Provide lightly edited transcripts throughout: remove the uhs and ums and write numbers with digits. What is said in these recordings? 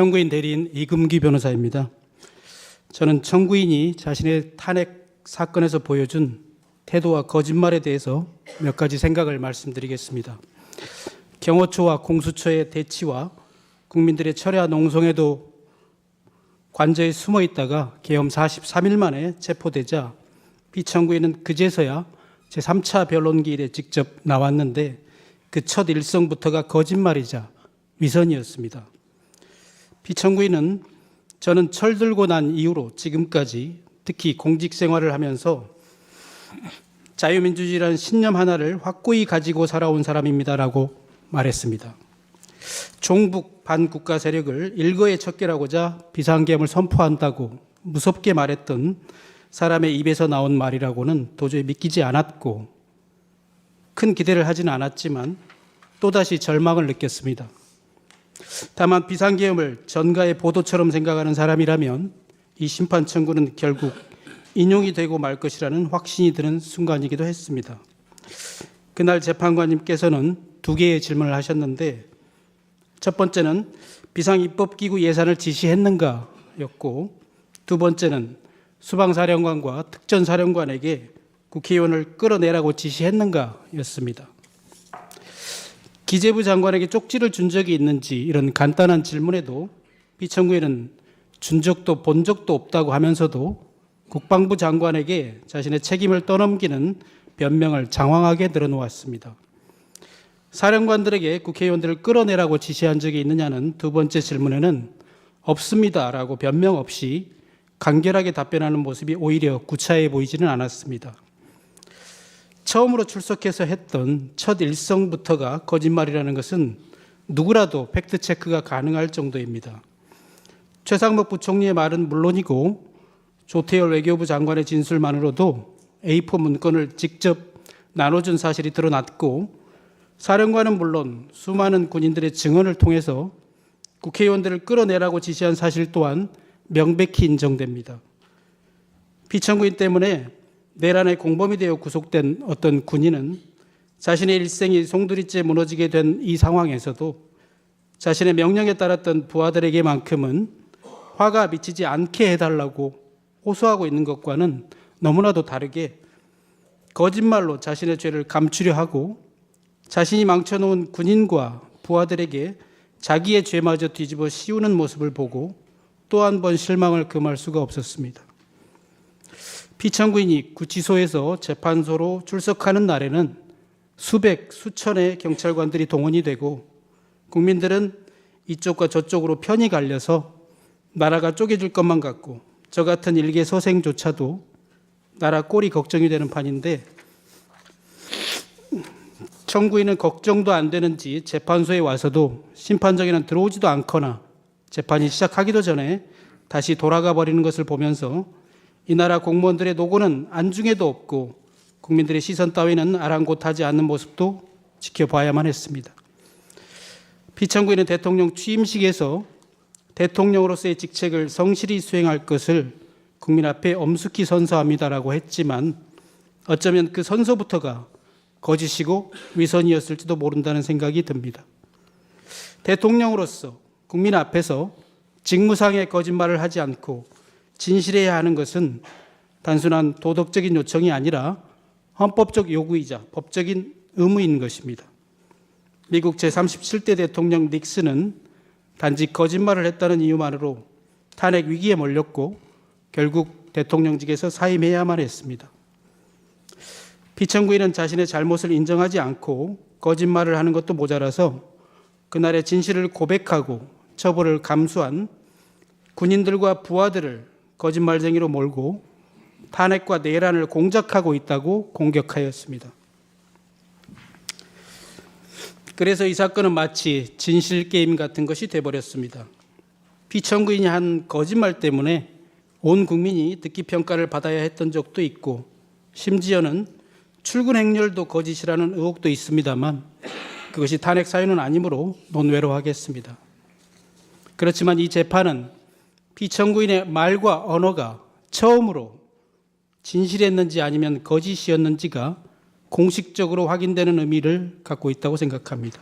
청구인 대리인 이금기 변호사입니다. 저는 청구인이 자신의 탄핵 사건에서 보여준 태도와 거짓말에 대해서 몇 가지 생각을 말씀드리겠습니다. 경호처와 공수처의 대치와 국민들의 철야 농성에도 관저에 숨어 있다가 계엄 43일 만에 체포되자 피청구인은 그제서야 제3차 변론기일에 직접 나왔는데 그 첫 일성부터가 거짓말이자 위선이었습니다. 피청구인은 저는 철들고 난 이후로 지금까지 특히 공직 생활을 하면서 자유민주주의라는 신념 하나를 확고히 가지고 살아온 사람입니다라고 말했습니다. 종북 반국가 세력을 일거에 척결하고자 비상계엄을 선포한다고 무섭게 말했던 사람의 입에서 나온 말이라고는 도저히 믿기지 않았고 큰 기대를 하지는 않았지만 또다시 절망을 느꼈습니다. 다만 비상계엄을 전가의 보도처럼 생각하는 사람이라면 이 심판 청구는 결국 인용이 되고 말 것이라는 확신이 드는 순간이기도 했습니다. 그날 재판관님께서는 두 개의 질문을 하셨는데 첫 번째는 비상입법기구 예산을 지시했는가였고 두 번째는 수방사령관과 특전사령관에게 국회의원을 끌어내라고 지시했는가였습니다. 기재부 장관에게 쪽지를 준 적이 있는지 이런 간단한 질문에도 피청구인은 준 적도 본 적도 없다고 하면서도 국방부 장관에게 자신의 책임을 떠넘기는 변명을 장황하게 늘어놓았습니다. 사령관들에게 국회의원들을 끌어내라고 지시한 적이 있느냐는 두 번째 질문에는 없습니다라고 변명 없이 간결하게 답변하는 모습이 오히려 구차해 보이지는 않았습니다. 처음으로 출석해서 했던 첫 일성부터가 거짓말이라는 것은 누구라도 팩트체크가 가능할 정도입니다. 최상목 부총리의 말은 물론이고 조태열 외교부 장관의 진술만으로도 A4 문건을 직접 나눠준 사실이 드러났고 사령관은 물론 수많은 군인들의 증언을 통해서 국회의원들을 끌어내라고 지시한 사실 또한 명백히 인정됩니다. 피청구인 때문에 내란의 공범이 되어 구속된 어떤 군인은 자신의 일생이 송두리째 무너지게 된 이 상황에서도 자신의 명령에 따랐던 부하들에게만큼은 화가 미치지 않게 해달라고 호소하고 있는 것과는 너무나도 다르게 거짓말로 자신의 죄를 감추려 하고 자신이 망쳐놓은 군인과 부하들에게 자기의 죄마저 뒤집어 씌우는 모습을 보고 또 한 번 실망을 금할 수가 없었습니다. 피청구인이 구치소에서 재판소로 출석하는 날에는 수백, 수천의 경찰관들이 동원이 되고 국민들은 이쪽과 저쪽으로 편이 갈려서 나라가 쪼개질 것만 같고 저 같은 일개 서생조차도 나라 꼴이 걱정이 되는 판인데 청구인은 걱정도 안 되는지 재판소에 와서도 심판정에는 들어오지도 않거나 재판이 시작하기도 전에 다시 돌아가 버리는 것을 보면서 이 나라 공무원들의 노고는 안중에도 없고 국민들의 시선 따위는 아랑곳하지 않는 모습도 지켜봐야만 했습니다. 피청구인은 대통령 취임식에서 대통령으로서의 직책을 성실히 수행할 것을 국민 앞에 엄숙히 선서합니다라고 했지만 어쩌면 그 선서부터가 거짓이고 위선이었을지도 모른다는 생각이 듭니다. 대통령으로서 국민 앞에서 직무상의 거짓말을 하지 않고 진실해야 하는 것은 단순한 도덕적인 요청이 아니라 헌법적 요구이자 법적인 의무인 것입니다. 미국 제37대 대통령 닉슨은 단지 거짓말을 했다는 이유만으로 탄핵 위기에 몰렸고 결국 대통령직에서 사임해야만 했습니다. 피청구인은 자신의 잘못을 인정하지 않고 거짓말을 하는 것도 모자라서 그날의 진실을 고백하고 처벌을 감수한 군인들과 부하들을 거짓말쟁이로 몰고 탄핵과 내란을 공작하고 있다고 공격하였습니다. 그래서 이 사건은 마치 진실게임 같은 것이 되어버렸습니다. 피청구인이 한 거짓말 때문에 온 국민이 듣기 평가를 받아야 했던 적도 있고 심지어는 출근 행렬도 거짓이라는 의혹도 있습니다만 그것이 탄핵 사유는 아니므로 논외로 하겠습니다. 그렇지만 이 재판은 피청구인의 말과 언어가 처음으로 진실했는지 아니면 거짓이었는지가 공식적으로 확인되는 의미를 갖고 있다고 생각합니다.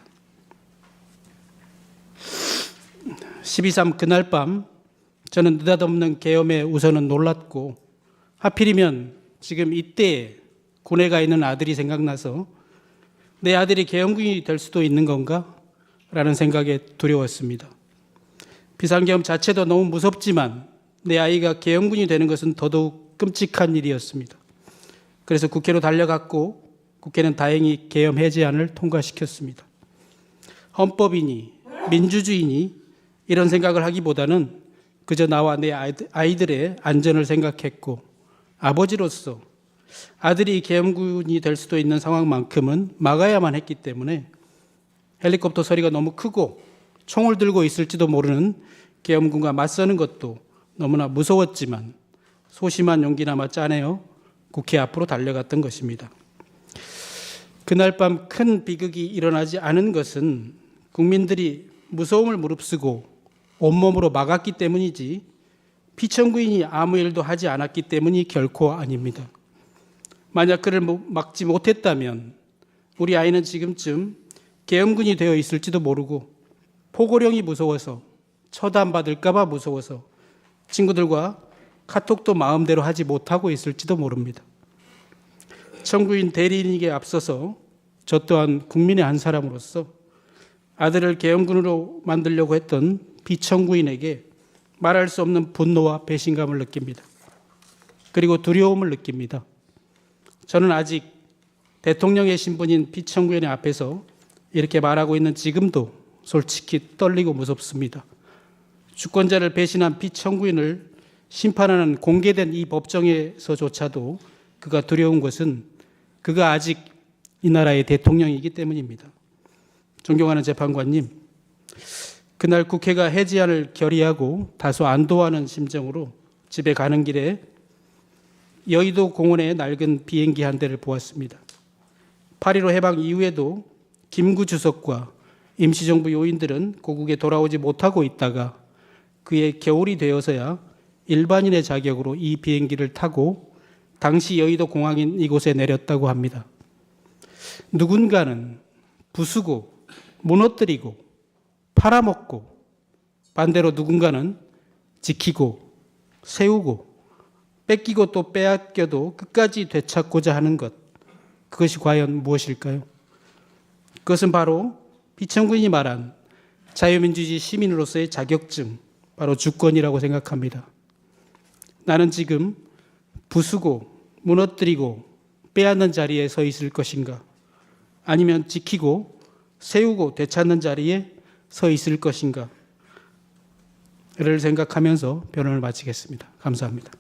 12.3 그날 밤 저는 느닷없는 계엄에 우선은 놀랐고, 하필이면 지금 이때 군에 가 있는 아들이 생각나서 내 아들이 계엄군이 될 수도 있는 건가? 라는 생각에 두려웠습니다. 비상계엄 자체도 너무 무섭지만 내 아이가 계엄군이 되는 것은 더더욱 끔찍한 일이었습니다. 그래서 국회로 달려갔고, 국회는 다행히 계엄 해제안을 통과시켰습니다. 헌법이니 민주주의니 이런 생각을 하기보다는 그저 나와 내 아이들의 안전을 생각했고, 아버지로서 아들이 계엄군이 될 수도 있는 상황만큼은 막아야만 했기 때문에 헬리콥터 소리가 너무 크고 총을 들고 있을지도 모르는 계엄군과 맞서는 것도 너무나 무서웠지만 소심한 용기나마 짜내어 국회 앞으로 달려갔던 것입니다. 그날 밤 큰 비극이 일어나지 않은 것은 국민들이 무서움을 무릅쓰고 온몸으로 막았기 때문이지 피청구인이 아무 일도 하지 않았기 때문이 결코 아닙니다. 만약 그를 막지 못했다면 우리 아이는 지금쯤 계엄군이 되어 있을지도 모르고 포고령이 무서워서 처단받을까 봐 무서워서 친구들과 카톡도 마음대로 하지 못하고 있을지도 모릅니다. 청구인 대리인에게 앞서서 저 또한 국민의 한 사람으로서 아들을 계엄군으로 만들려고 했던 비청구인에게 말할 수 없는 분노와 배신감을 느낍니다. 그리고 두려움을 느낍니다. 저는 아직 대통령의 신분인 비청구인의 앞에서 이렇게 말하고 있는 지금도 솔직히 떨리고 무섭습니다. 주권자를 배신한 비청구인을 심판하는 공개된 이 법정에서조차도 그가 두려운 것은 그가 아직 이 나라의 대통령이기 때문입니다. 존경하는 재판관님, 그날 국회가 해제안을 결의하고 다소 안도하는 심정으로 집에 가는 길에 여의도 공원의 낡은 비행기 한 대를 보았습니다. 8.15 해방 이후에도 김구 주석과 임시정부 요인들은 고국에 돌아오지 못하고 있다가 그의 겨울이 되어서야 일반인의 자격으로 이 비행기를 타고 당시 여의도 공항인 이곳에 내렸다고 합니다. 누군가는 부수고 무너뜨리고 팔아먹고, 반대로 누군가는 지키고 세우고 뺏기고 또 빼앗겨도 끝까지 되찾고자 하는 것, 그것이 과연 무엇일까요? 그것은 바로 비청구인이 말한 자유민주주의 시민으로서의 자격증, 바로 주권이라고 생각합니다. 나는 지금 부수고 무너뜨리고 빼앗는 자리에 서 있을 것인가, 아니면 지키고 세우고 되찾는 자리에 서 있을 것인가를 생각하면서 변론을 마치겠습니다. 감사합니다.